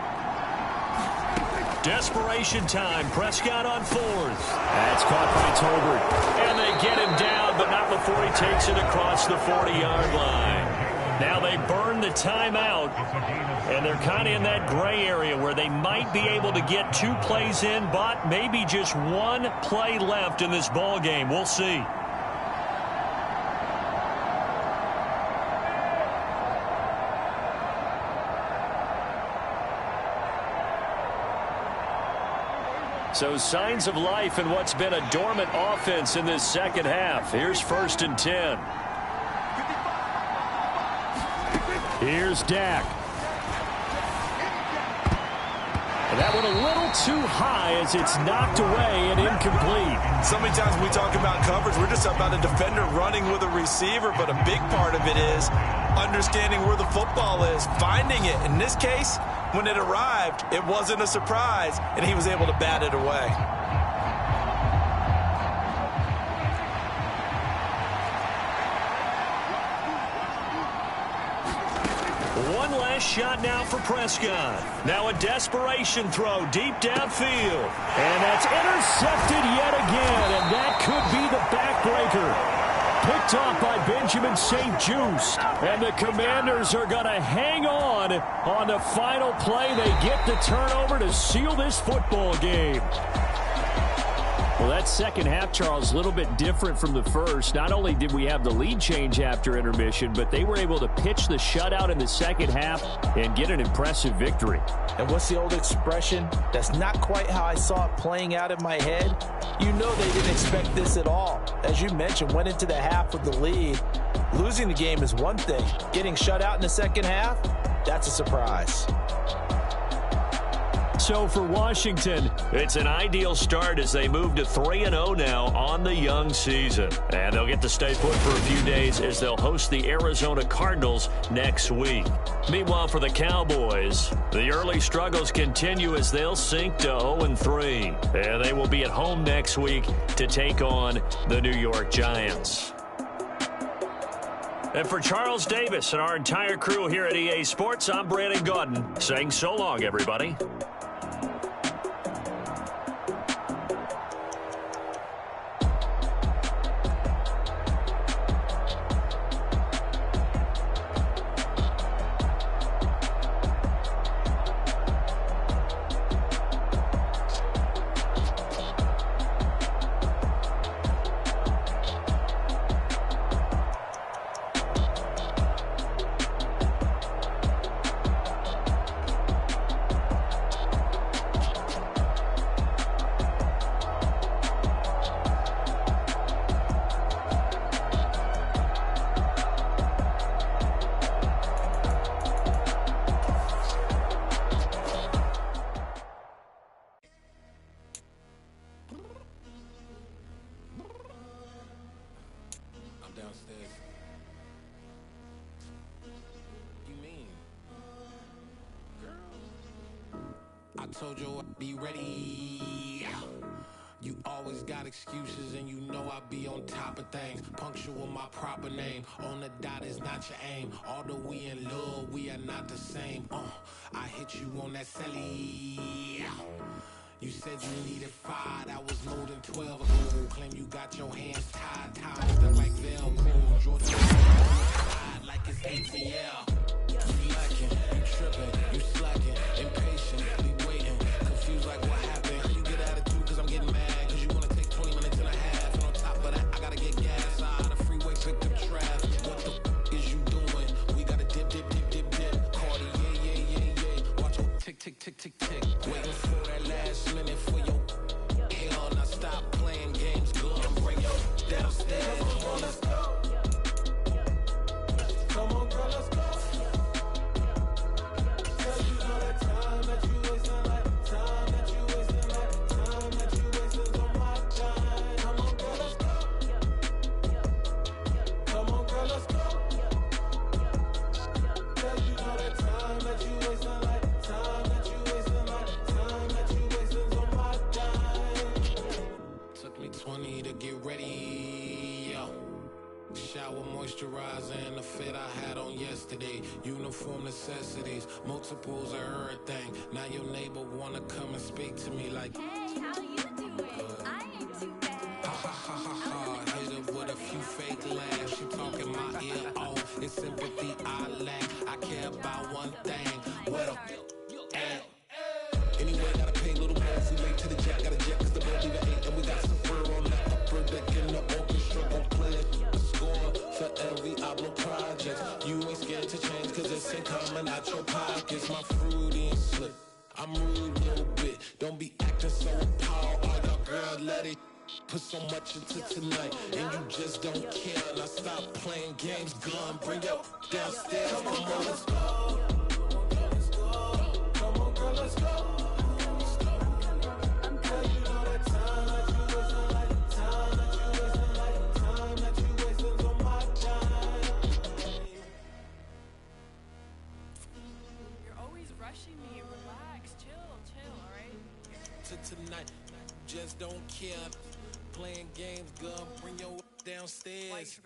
Desperation time. Prescott on 4th. That's caught by Tolbert. And they get him down, but not before he takes it across the 40-yard line. Now they burn the timeout, and they're kind of in that gray area where they might be able to get 2 plays in, but maybe just 1 play left in this ball game. We'll see. So signs of life in what's been a dormant offense in this second half. Here's 1st and 10. Here's Dak. And that one a little too high as it's knocked away and incomplete. So many times when we talk about coverage, we're just about a defender running with a receiver, but a big part of it is understanding where the football is, finding it. In this case, when it arrived, it wasn't a surprise, and he was able to bat it away. One last shot now for Prescott. Now a desperation throw deep downfield. And that's intercepted yet again, and that could be the backbreaker. Picked off by Benjamin St-Juste. And the Commanders are going to hang on the final play. They get the turnover to seal this football game. Well, that second half, Charles, a little bit different from the first. Not only did we have the lead change after intermission, but they were able to pitch the shutout in the second half and get an impressive victory. And what's the old expression? That's not quite how I saw it playing out in my head. You know they didn't expect this at all. As you mentioned, went into the half with the lead. Losing the game is one thing. Getting shut out in the second half, that's a surprise. So for Washington, it's an ideal start as they move to 3-0 now on the young season. And they'll get to stay put for a few days as they'll host the Arizona Cardinals next week. Meanwhile, for the Cowboys, the early struggles continue as they'll sink to 0-3. And they will be at home next week to take on the New York Giants. And for Charles Davis and our entire crew here at EA Sports, I'm Brandon Gaudin saying so long, everybody. I told you I'd be ready. You always got excuses and you know I be on top of things. Punctual my proper name. On the dot is not your aim. Although we in love, we are not the same. I hit you on that celly. You said you needed 5, that was more than 12 ago. Claim you got your hands tied stuck like Velcro. Georgia like it's ATL. You lacking, you tripping, you slacking, impatient, waiting, confused like what happened. You get attitude cause I'm getting mad, cause you wanna take 20 minutes and a half. And on top of that, I gotta get gas out of the freeway, picked up traffic. What the is you doing? We gotta dip. Cardi, yeah. Watch your tick. Waiting for that last minute for your hell. Now stop playing games, good. I'm bring you downstairs. Come on, let's go. Come on, girl, let's go. Tell you all that time that you shower moisturizer and the fit I had on yesterday. Uniform necessities, multiples of everything. Now your neighbor wanna come and speak to me like, hey, how you doing? I ain't too bad. ha ha ha ha ha. Hit her with a few fake laughs. She talking my ear off. It's sympathy I lack. I care about one thing. What up? Anyway, gotta pay a little more. If we late to the jet, gotta jet, cause the boat leave at 8. And we got some fur on the upper deck in the orchestra. Gon' play a score for every Ablo project. You ain't scared to change, cause it's ain't coming out your pockets. My fruity and slip. I'm rude a little bit. Don't be acting so appalled. All y'all girl, let it put so much into tonight. And you just don't care. Now stop playing games, gun. Bring your downstairs. Come on, let's go. Come on, girl, let's go. Tonight, just don't care. Playing games, girl, bring your downstairs.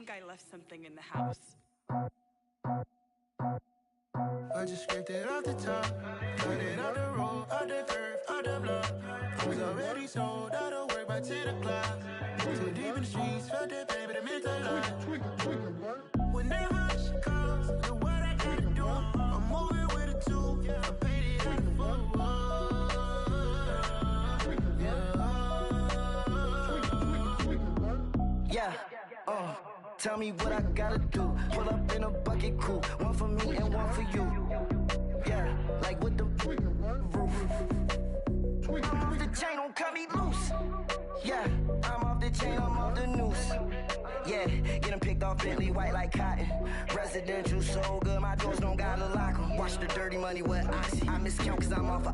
I left something in the house. I just scraped it off the top, cut it out the road, out the curve, out the block. I was already sold, out of work by 10 o'clock. Too deep in the streets, felt that baby, that meant a lot. Whenever she calls, the what I gotta do, I'm moving with a two, I paid it out the full. Yeah, tell me what I gotta do. Pull up in a bucket crew, one for me and one for you. Yeah, like with the roof. I'm off the chain, don't cut me loose. Yeah, I'm off the chain, I'm off the noose. Yeah, get them picked off Bentley, white like cotton. Residential so good, my doors don't gotta lock them. Watch the dirty money with Oxy. I miscount cause I'm off a...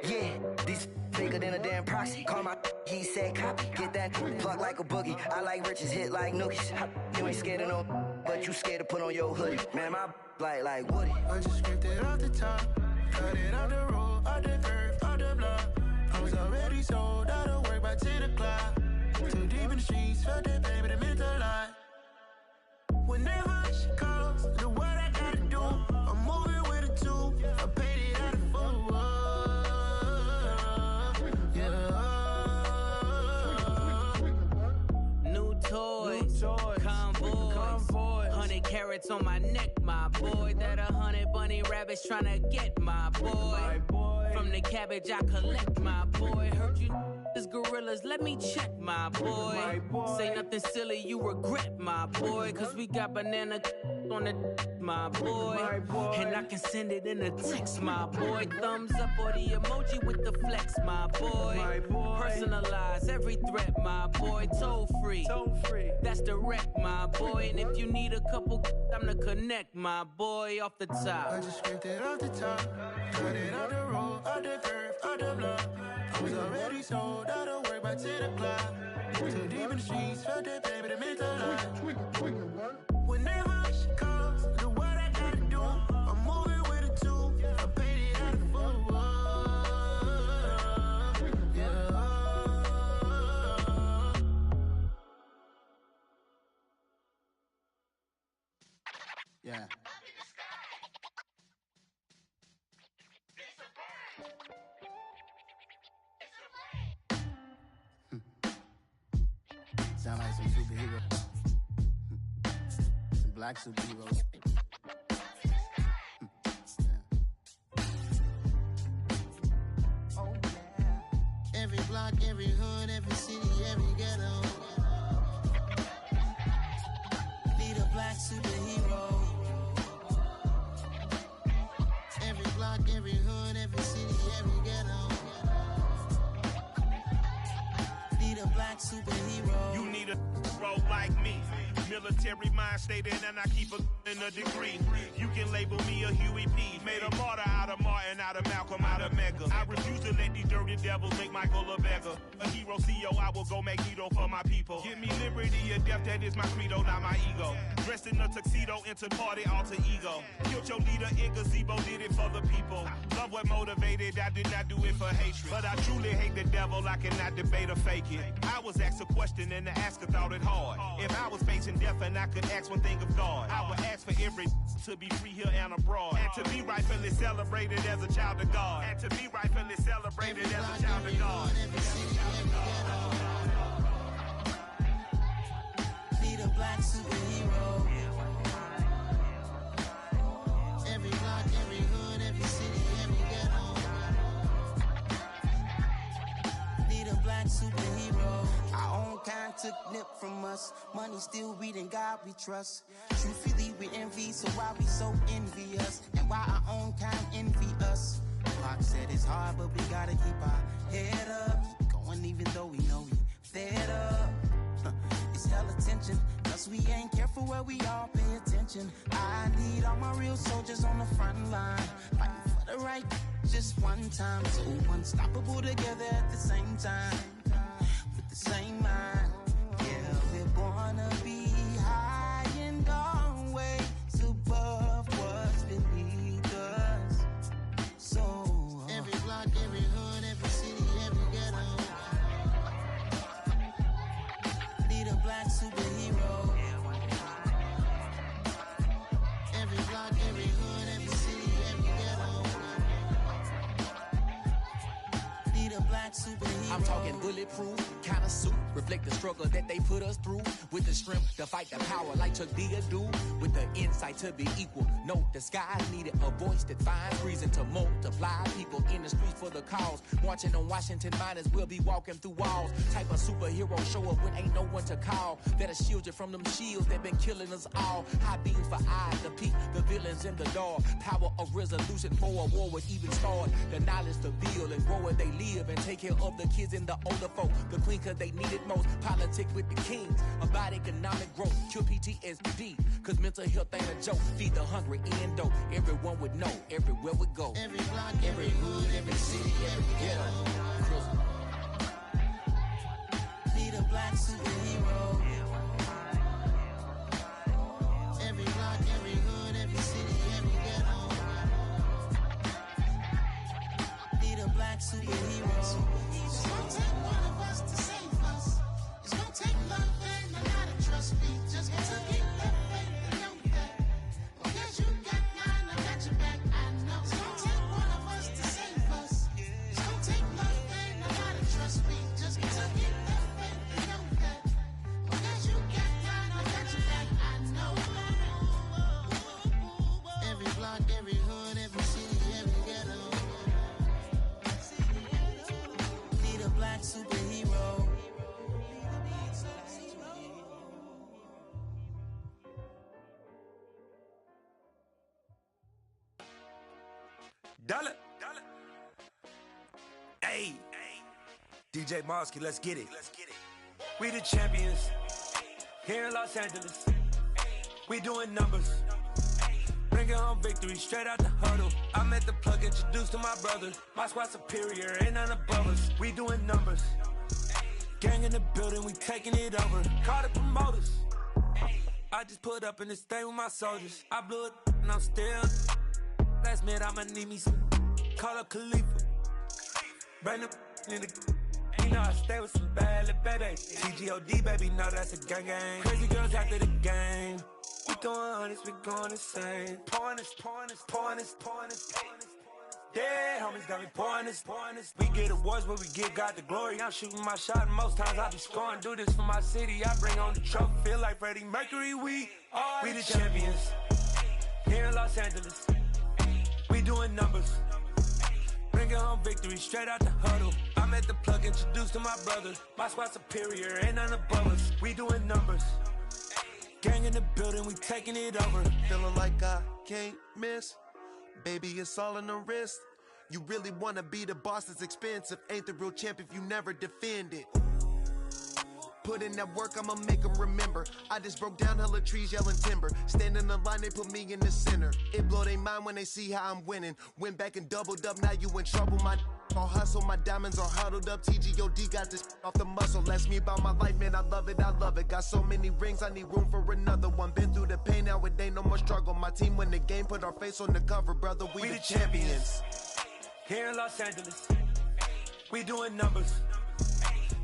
Yeah, these bigger than a damn proxy. Call my he said copy. Get that plug like a boogie. I like riches, hit like nookies. You ain't scared of no, but you scared to put on your hoodie. Man, my like Woody. I just scraped it off the top, cut it out the road, out the curve, out the block. I was already sold, out of work by 10 o'clock. Too deep in the streets, felt that baby, that meant a lot. Whenever she calls, the what I gotta do, I'm moving with a two, I paid it out of full. Toys, convoys, 100 carats on my neck, my boy. That 100 bunny rabbits tryna get my boy. From the cabbage I collect, my boy. Heard you is gorillas, let me check, my boy. Say nothing silly, you regret, my boy. Cause we got banana on the my boy. And I can send it in a text, my boy. Thumbs up or the emoji with the flex, my boy. Personalize every threat, my boy. Toll free, that's direct, my boy. And if you need a couple, I'm the connect, my boy. Off the top, I just scraped it off the top, cut it out the road, out the curve, out the block. I was already sold, out of work by 10 o'clock. Too deep in the streets, felt that baby, that meant a lot. Whenever she calls, the what I gotta do, I'm moving with a two, I paid it out of full. Yeah. Sound like some superheroes. Some black superheroes. Oh, yeah. Every block, every hood, every city, every ghetto. Need a black superhero. Every block, every hood, every city, every ghetto. Need a black superhero. You need a hero like me. Military mind stated, and I keep a in a degree. You can label me a Huey P. Made a martyr out of Martin, out of Malcolm, out of Mega. I refuse to let these dirty devils make Michael a beggar. A hero CEO, I will go Magneto for my people. Give me liberty or death, that is my credo, not my ego. Dressed in a tuxedo, into party, alter ego. Killed your leader in gazebo, did it for the people. Love what motivated, I did not do it for hatred. But I truly hate the devil, I cannot debate or fake it. I was asked a question and the asker thought it hard. If I was facing death and I could ask one thing of God, I would ask for every to be free here and abroad. And to be rightfully celebrated as a child of God. And to be rightfully celebrated as a child of God. Need a black superhero. Every block, every hood, every city, every ghetto. Need a black superhero. Our own kind took nip from us. Money still reading God we trust. Truthfully we envy, so why we so envious? And why our own kind envy us? Pac said it's hard, but we gotta keep our head up. Going even though we know we fed up. It's hella tension, cause we ain't careful where we all pay attention. I need all my real soldiers on the front line, fighting for the right just one time. So unstoppable together at the same time, with the same mind. Yeah, we're born to be high and always above what's beneath us. So every block, every hood, every city, every ghetto. Need a black superhero. Every block, every hood, every city, every ghetto. Need a black superhero. I'm talking bulletproof kind of suit, reflect the struggle that they put us through. With the strength to fight the power like Chuck D do. With the insight to be equal. No, the skies needed a voice that finds reason to multiply. People in the streets for the cause. Marching on Washington miners will be walking through walls. Type of superhero show up when ain't no one to call. That'll shield you from them shields that been killing us all. High beams for eyes to peek the villains in the dark. Power of resolution for a war would even start. The knowledge to build and grow where they live and take care of the kids and the older folk. The queen cause they need it most. Politic with the kings. About economic growth. Cure PTSD. Cause mental health ain't a joke. Feed the hungry and dope. Everyone would know. Everywhere we go. Every block, every hood, every city, every ghetto. Need a black superhero. Every block, every hood, every city, every ghetto. Need a black superhero. It's gonna take one of us to save us. It's gonna take love and a lot of trust. We just got to keep that faith and know that. Because you got mine, I got your back, I know. It's gonna take one of us to save us. It's gonna take love and a lot of trust. We just got to keep that faith and know that. Because you got mine, I got your back, I know. Every block, every hood, every city, every ghetto. Need a black superhero. Dollar. Hey. DJ Mosky, let's get it. We the champions. Here in Los Angeles. We doing numbers. Bringing home victory straight out the huddle. I met the plug, introduced to my brother. My squad superior, ain't none above us. We doing numbers. Gang in the building, we taking it over. Call the promoters. I just put up in this thing with my soldiers. I blew it and I'm still. Last minute, I'ma need me some. Call up Khalifa. Bring the in the. You know I stay with some bad little baby. TGOD, baby, know that's a gang gang. Crazy girls after the game. We going honest, we going insane. Pouring this. Dead homies got me pouring this. We get awards, but we give God the glory. I'm shooting my shot, and most times I be scoring. Do this for my city, I bring on the trophy. Feel like Freddie Mercury, we the champions. Here in Los Angeles. We doing numbers. Bringing home victory straight out the huddle. I met the plug, introduced to my brother. My squad superior, ain't none above us. We doing numbers. Gang in the building, we taking it over. Feeling like I can't miss. Baby, it's all in the wrist. You really wanna be the boss, it's expensive. Ain't the real champ if you never defend it. Put in that work, I'ma make them remember. I just broke down hella trees, yelling timber. Stand in the line, they put me in the center. It blow their mind when they see how I'm winning. Went back and doubled up, now you in trouble. My all hustle, my diamonds are huddled up. TGOD got this off the muscle. Ask me about my life, man, I love it, I love it. Got so many rings, I need room for another one. Been through the pain, now it ain't no more struggle. My team win the game, put our face on the cover, brother, we the champions. Here in Los Angeles, we doing numbers.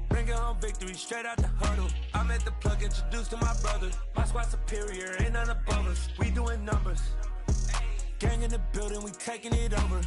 Bringing home victory straight out the huddle. I'm at the plug, introduced to my brother. My squad superior, ain't none above us. We doing numbers. Gang in the building, we taking it over.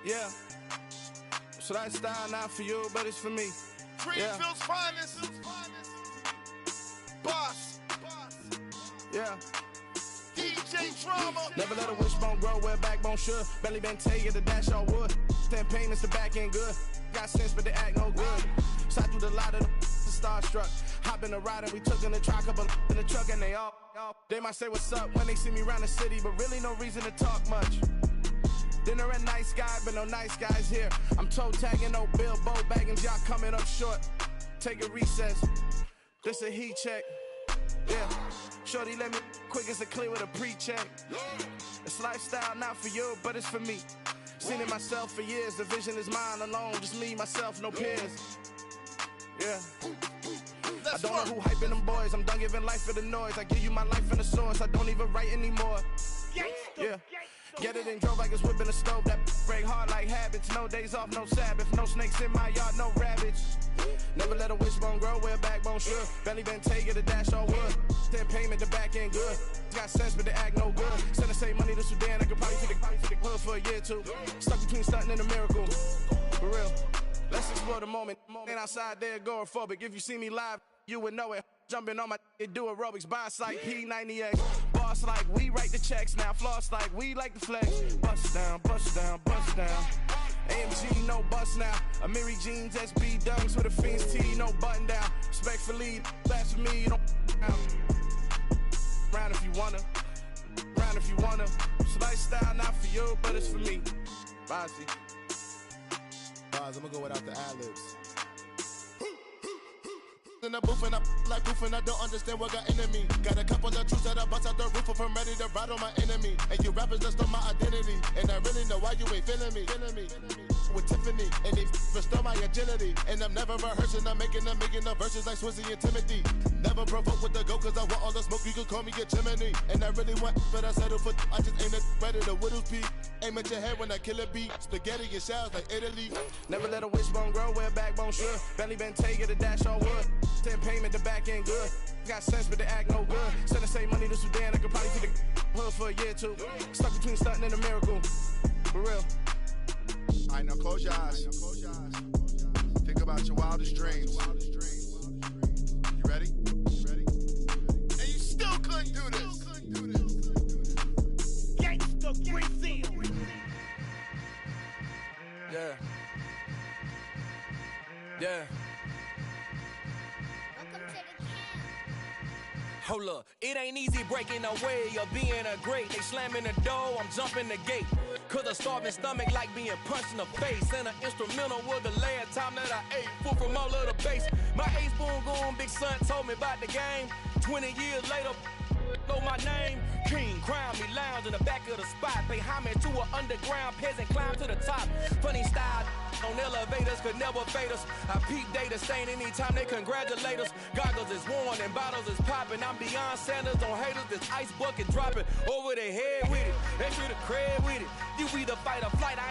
Yeah, so that style not for you, but it's for me. Greenfield's finest. Boss. Yeah. DJ Drama. Never let a wishbone grow where backbone should. Belly been taking the dash all wood. 10 payments, the back end good. Got sense, but they act no good. Side through the lot of the starstruck. Hop in the ride and we took in the truck, couple in the truck, and they all. They might say what's up when they see me around the city, but really no reason to talk much. Dinner a nice guy, but no nice guys here. I'm toe tagging, no Bilbo Baggins, y'all coming up short. Take a recess, this a heat check. Yeah, shorty let me quick as a clear with a pre-check. It's lifestyle not for you, but it's for me. Seen it myself for years, the vision is mine alone. Just me, myself, no peers. Yeah. I don't know who hyping them boys, I'm done giving life for the noise. I give you my life in the source, I don't even write anymore. Yeah. Get it and drove like it's whipping a stove. That break hard like habits. No days off, no Sabbath. No snakes in my yard, no rabbits. Never let a wishbone grow where backbone should. Belly been taking the dash all wood. 10 payment, the back end good. Got sense, but they act no good. Send the same money to Sudan. I could probably take the hood for a year or two. Stuck between stunting and a miracle. For real. Let's explore the moment. Ain't outside there agoraphobic. If you see me live, you would know it. Jumping on my do aerobics, boss like P90X. Boss like we write the checks now. Floss like we like the flex. Bust down, bust down, bust down. AMG, no bust now. Amiri jeans, SB dunks with a Fiends T, no button down. Respectfully, that's for me, you don't down. Round if you wanna, round if you wanna. It's lifestyle not for you, but it's for me. Bossy. Boz, I'm gonna go without the ad-libs. In the booth and I like proof and I don't understand what got into me. Got a couple of truths that I bust out the roof if I'm ready to ride on my enemy. And you rappers just stole my identity, and I really know why you ain't feeling me. With Tiffany, and they restore my agility. And I'm never rehearsing, I'm making them verses like Swizzy and Timothy. Never provoke with the go, cause I want all the smoke, you can call me a chimney. And I really want, but I settle for, I just aim it ready to Whittles Peak. Aim at your head when I kill a beat. Spaghetti and shells like Italy. Never let a wishbone grow where backbone should. Belly been taking the dash all wood. 10 payment, the back end good. Got sense, but they act no good. Send the same money to Sudan, I could probably take the hood for a year or two. Stuck between stunting and a miracle. For real. All right, now close your eyes. Think about your wildest dreams. You ready? And you still couldn't do this. Gangsta Brazil. Yeah. Yeah. Hold up, it ain't easy breaking away or being a great. They slamming the door, I'm jumping the gate. Cause a starving stomach like being punched in the face. And an instrumental was the last time that I ate food from all of the base. My ace boom goon, big son told me about the game. 20 years later, know my name. King, crown me, lounge in the back of the spot. Pay homage to an underground peasant, climb to the top. Funny style on elevators could never fade us. I peep data stain anytime they congratulate us. Goggles is worn and bottles is popping. I'm beyond Sanders on haters, this ice bucket dropping over their head with it. They should have cred with it. You either fight or flight, I ain't